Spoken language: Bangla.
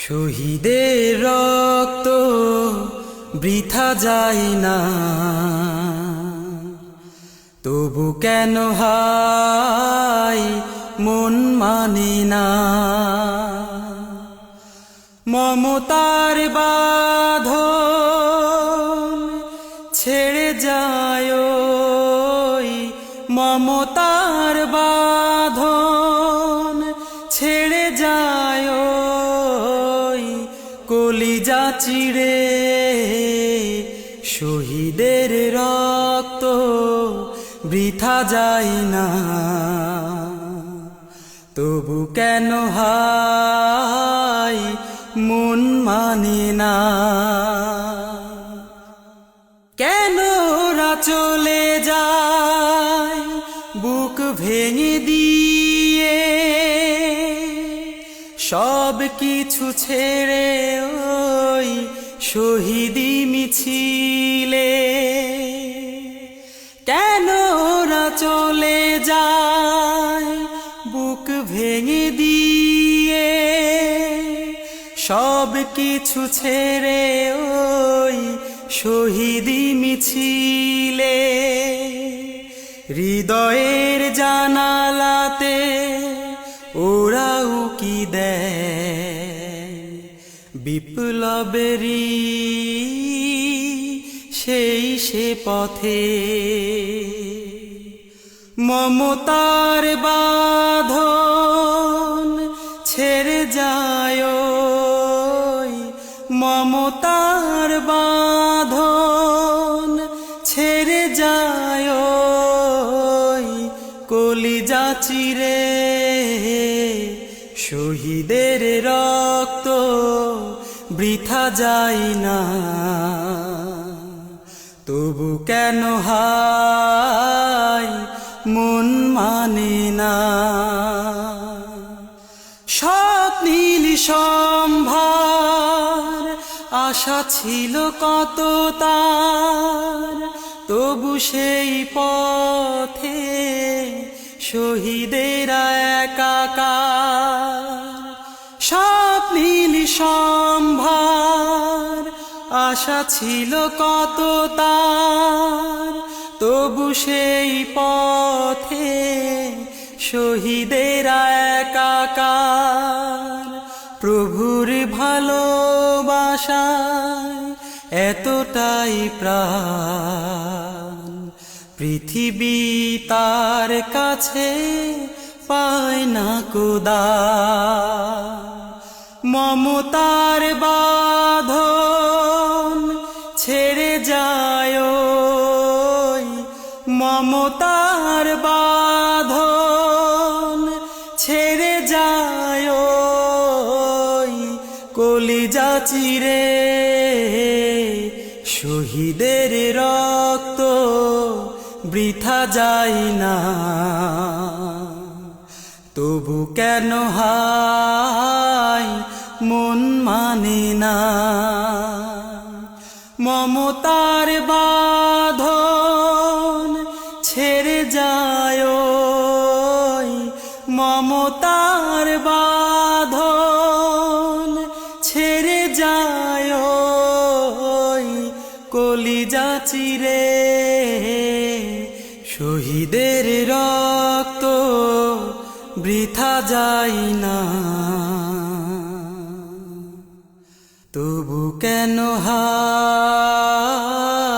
শহীদের রক্ত বৃথা যায় না, তবু কেন হায় মন মানে না। মমতার বাঁধন ছেড়ে যায়, মমতার বাঁধন ছেড়ে যায়, কলিজা চিড়ে শহীদের রক্ত বৃথা যায় না, তবু কেন হায় মন মানে না। কেন ওরা চলে যায় বুক ভেঙে দিয়ে, সব কিছু ছেড়ে ওই শহীদি মিছিলে। কেন ওরা চলে যায় বুক ভেঙে দিয়ে, সব কিছু ছেড়ে ওই শহীদি মিছিলে। হৃদয়ের জানালাতে ওরা উকি দেয় বিপ্লবেরই সেই সে পথে। মমতার বাঁধন ছেড়ে যায়, মমতার বাঁধন ছেড়ে যায়, কলিজা চিরে শহীদের রক্ত বৃথা যায় না, তবু কেন হায় মন মানে না। স্বপ্নীল সম্ভার আশা ছিল কত তার, তবু সেই পথে শহীদেরা একাকার। স্বপ্নীল সম্ভার আশা ছিল কত তার, তবু সেই পথে শহীদেরা একাকার। প্রভুর ভালোবাসায় এতটাই প্রাণ, পৃথিবী তার কাছে পায় না কোদা। মমতার বাঁধন ছেড়ে যায়, মমতার বাঁধন ছেড়ে যায়, কলিজা চিরে শহীদের রক্ত বৃথা যায় না, তবু কেন হায় মন মানে না। মমতার বাঁধন ছেড়ে যায়, মমতার বাঁধন ছেড়ে যায়, কলিজা চিরে শহীদের রক্ত বৃথা যায় না, তবু কেন হায়